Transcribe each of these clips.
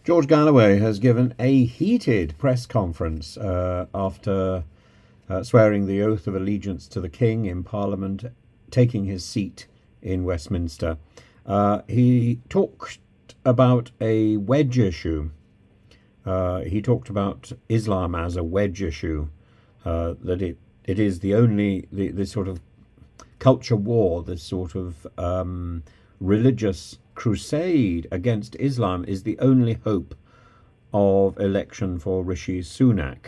George Galloway has given a heated press conference after swearing the oath of allegiance to the King in Parliament, taking his seat in Westminster. He talked about a wedge issue. He talked about Islam as a wedge issue, that it is the only, this sort of culture war, this sort of religious crusade against Islam is the only hope of election for Rishi Sunak.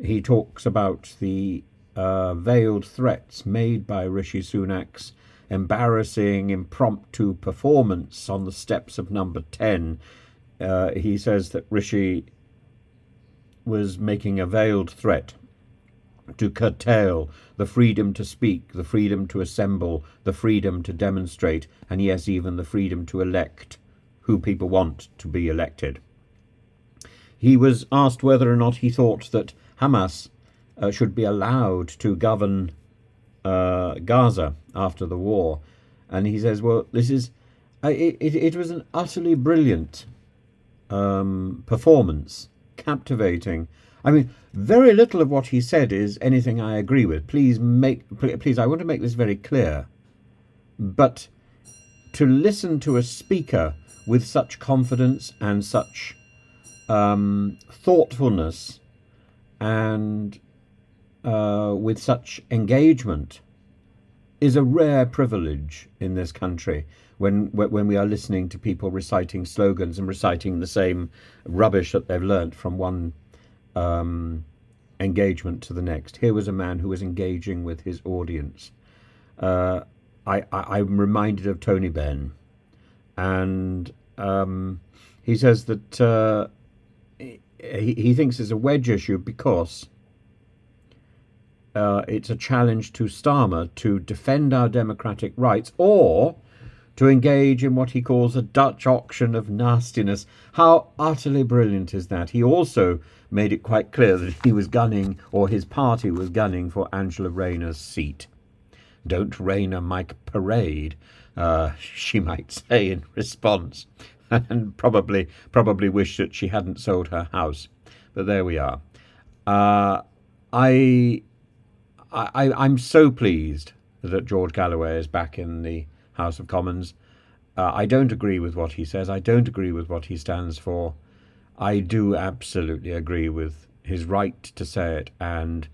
He talks about the veiled threats made by Rishi Sunak's embarrassing impromptu performance on the steps of Number 10. He says that Rishi was making a veiled threat to curtail the freedom to speak, the freedom to assemble, the freedom to demonstrate, and yes, even the freedom to elect who people want to be elected. He was asked whether or not he thought that Hamas should be allowed to govern Gaza after the war. And he says, well, this is it was an utterly brilliant performance, captivating. I mean, very little of what he said is anything I agree with. Please, I want to make this very clear. But to listen to a speaker with such confidence and such thoughtfulness and with such engagement is a rare privilege in this country when we are listening to people reciting slogans and reciting the same rubbish that they've learnt from one engagement to the next. Here was a man who was engaging with his audience. I'm reminded of Tony Benn, and he says that he thinks it's a wedge issue because it's a challenge to Starmer to defend our democratic rights or to engage in what he calls a Dutch auction of nastiness. How utterly brilliant is that? He also made it quite clear that he was gunning, or his party was gunning, for Angela Rayner's seat. Don't Rayner Mike parade, she might say in response, and probably wish that she hadn't sold her house. But there we are. I'm so pleased that George Galloway is back in the House of Commons. I don't agree with what he says. I don't agree with what he stands for. I do absolutely agree with his right to say it, and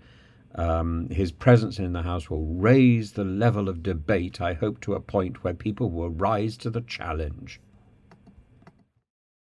his presence in the House will raise the level of debate, I hope, to a point where people will rise to the challenge.